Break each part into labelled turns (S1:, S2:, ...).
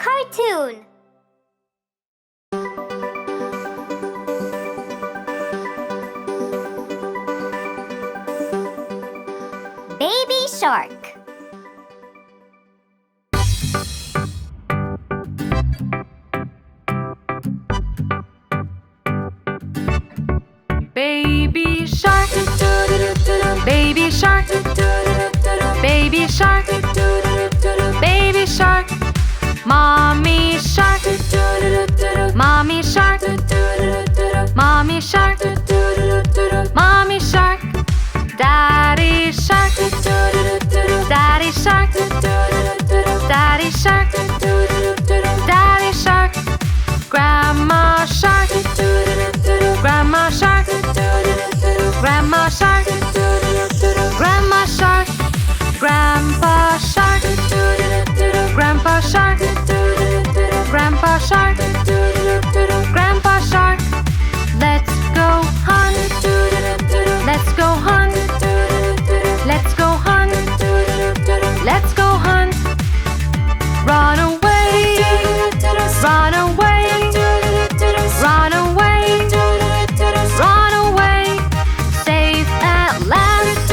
S1: cartoon. Baby shark.
S2: Baby shark, baby shark, baby shark, baby shark, mommy shark, mommy shark, mommy shark, mommy shark, daddy shark, daddy shark, daddy shark, daddy shark, grandma shark, grandma shark, grandma shark, grandma shark, grandpa shark, grandpa shark, grandpa shark, grandpa shark. Let's go hunt, let's go hunt, let's go hunt, let's go hunt. Run away, run away, run away, run away. Safe at last,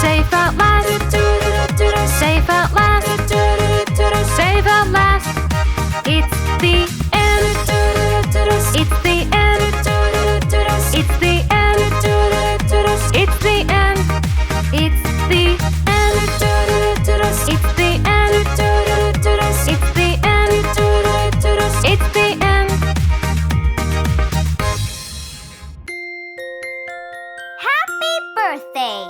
S2: safe at last, safe at last, safe at last. It's the end, it's the end, it's the end, it's the end, it's the end, it's the end, it's the end, it's the end.
S1: Happy birthday!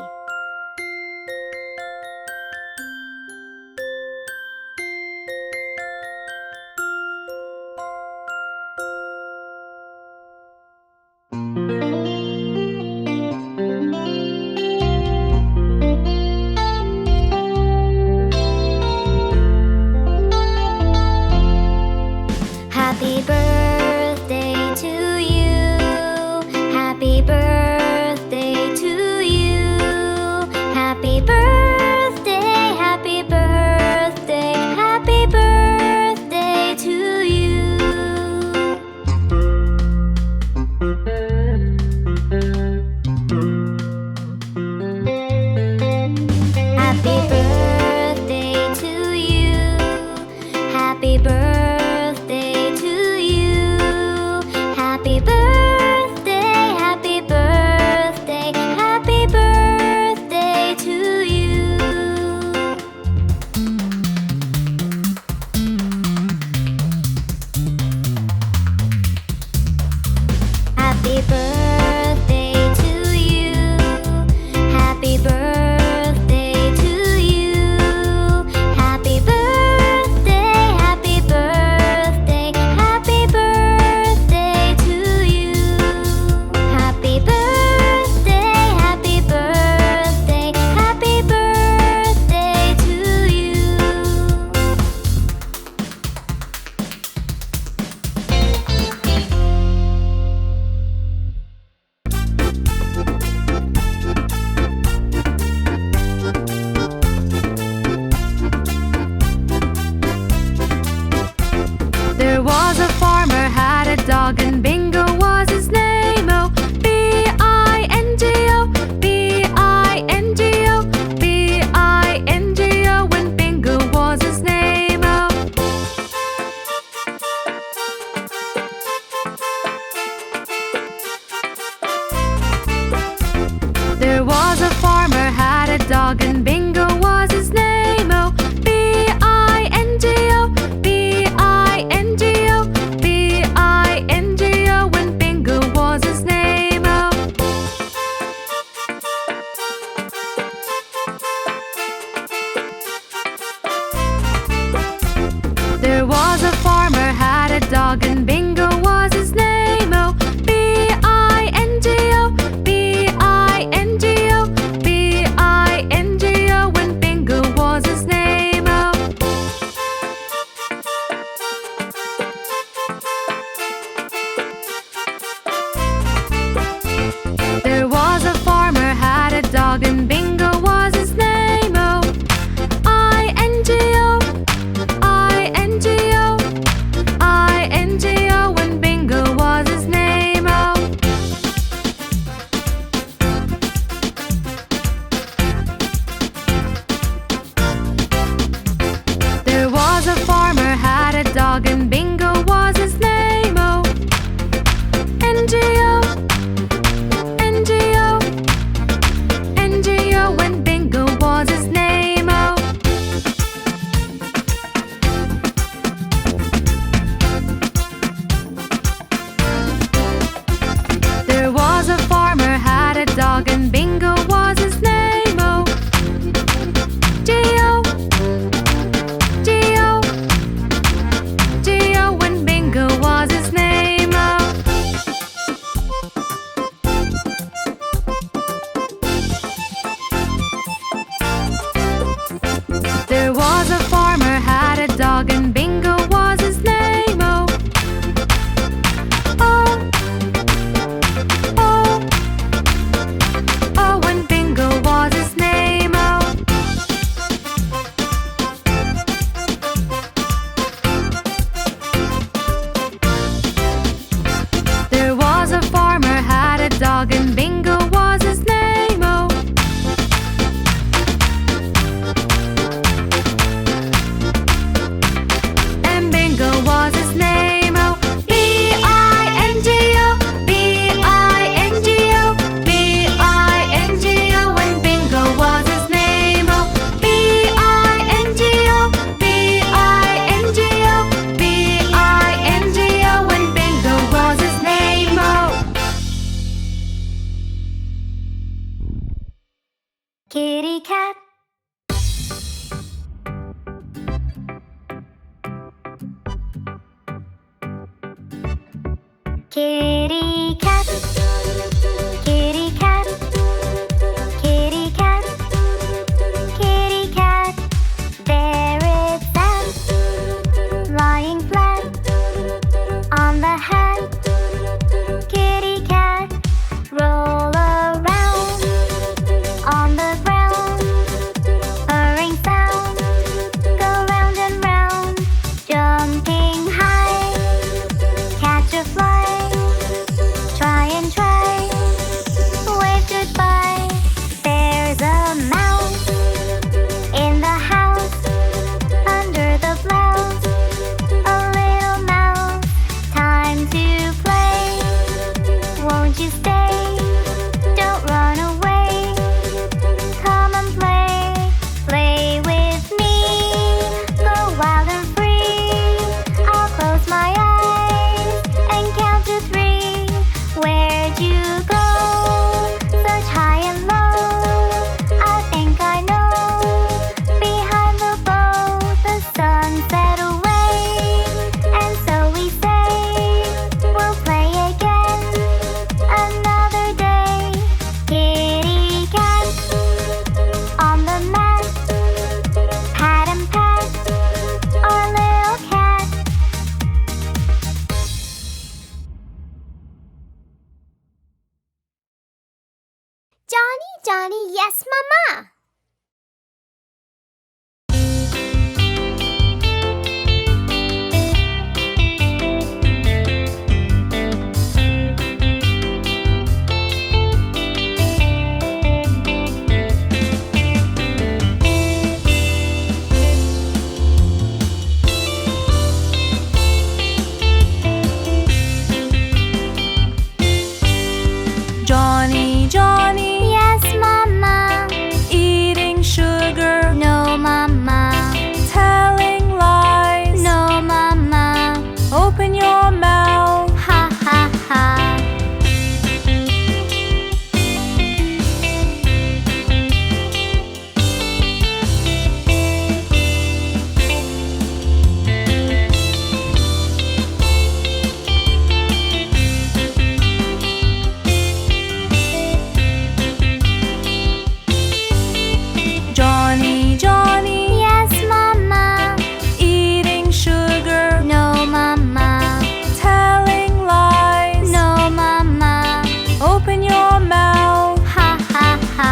S1: Happy birthday to you. Happy birthday to you. Happy birthday, happy birthday, happy birthday to you. Happy birthday to you. Happy birthday to you. Happy birthday, happy birthday, happy birthday to you. Happy birthday to you. Happy birthday to you. Kitty cat, kitty cat, kitty cat, kitty cat. There it sat, lying flat on the hat. Kitty cat, roll around on the ground. Purring sound, go round and round. Jumping high, catch a fly. Try and try, wave goodbye. There's a mouse in the house, under the blouse. A little mouse, time to play. Won't you stay? Don't run away. Come and play, play with me. Go wild and free. I'll close my eyes and count to 3. Where'd you go? Search high and low. I think I know. Behind the boat, the sun set away. And so we say, we'll play again another day. Kitty cat on the mat, pat and pat our little cat. Johnny, Johnny, yes, Mama.
S2: Johnny, Johnny,
S1: Yes, Mama.
S2: eating sugar,
S1: No, Mama.
S2: telling lies.
S1: No, Mama.
S2: Open your mouth.
S1: Ha, ha, ha.
S2: Johnny, Johnny,
S1: Yes, Mama.
S2: eating sugar,
S1: No, Mama.
S2: telling lies.
S1: No, Mama.
S2: Open your mouth.
S1: Ha, ha, ha.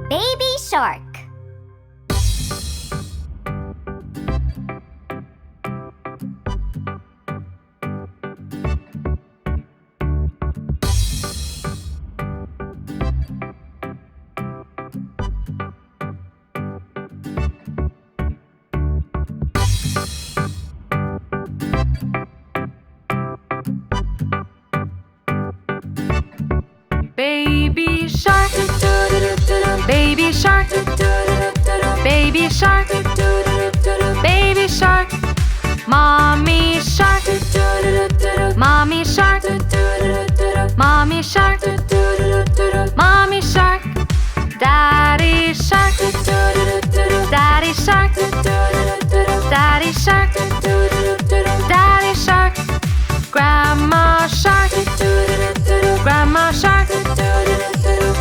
S1: Baby shark.
S2: Baby shark, baby shark, baby shark, baby shark. Mommy shark, mommy shark, mommy shark, mommy shark. Daddy shark, daddy shark, daddy shark, daddy shark. Grandma shark, grandma shark,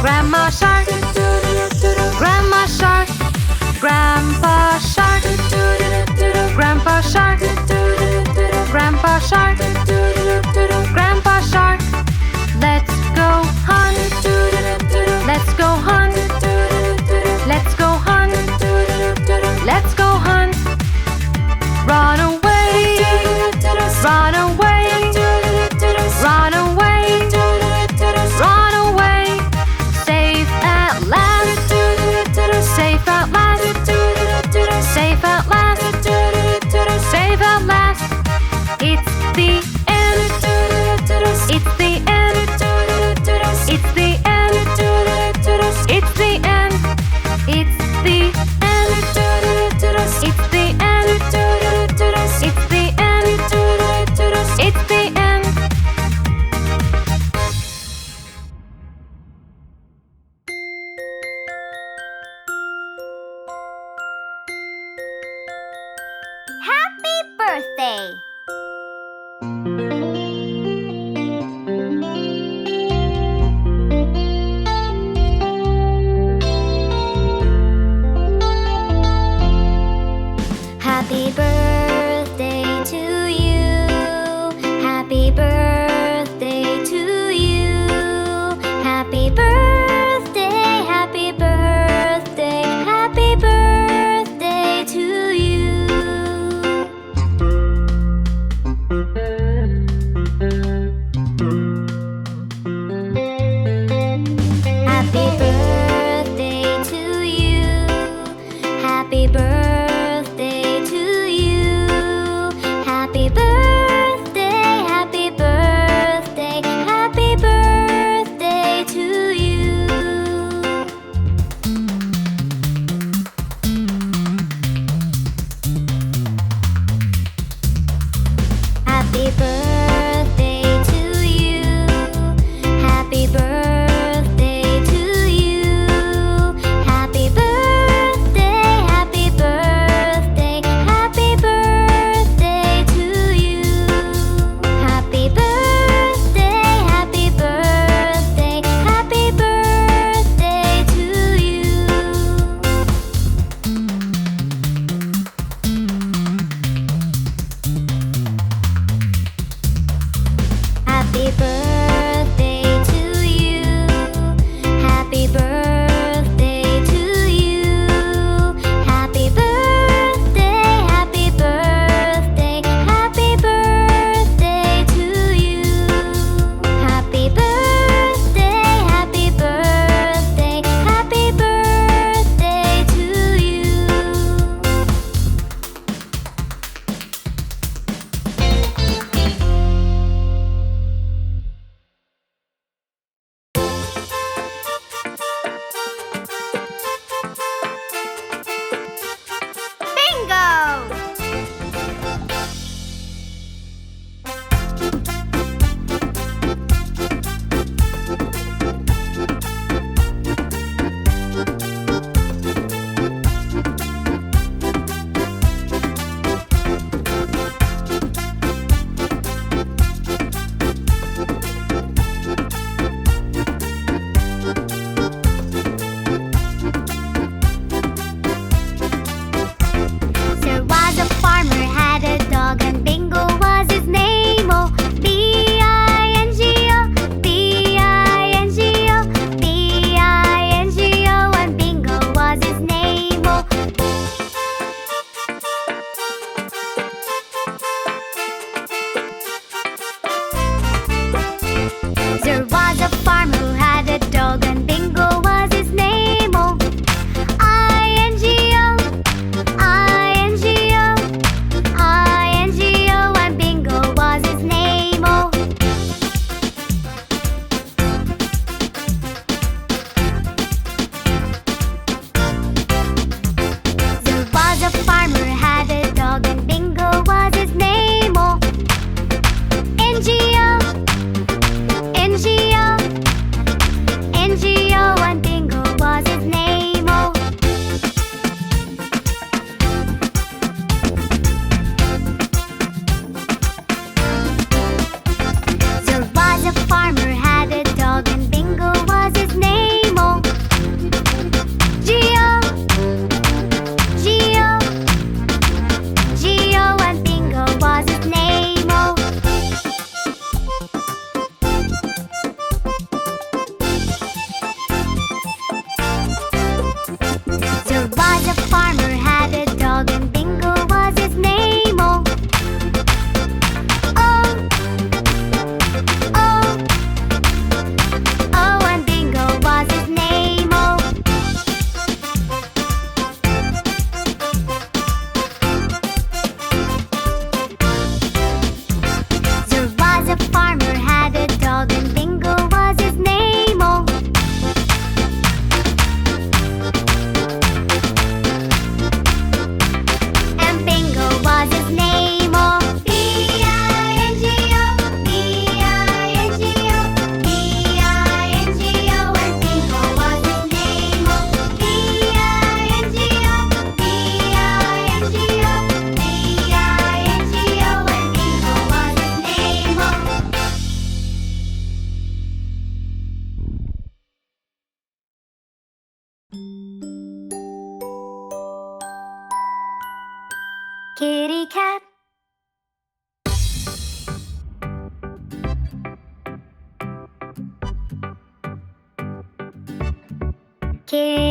S2: grandma shark, grandma shark. Grandpa shark, grandpa shark, grandpa shark, grandpa shark. Let's go hunt, let's go hunt, let's go hunt, let's go hunt. Run
S1: birthday. Happy birthday to you. Happy birthday to you. Happy birthday, happy birthday, happy birthday to you. Happy birthday to you. Happy birthday to you. Kitty cat. Kitty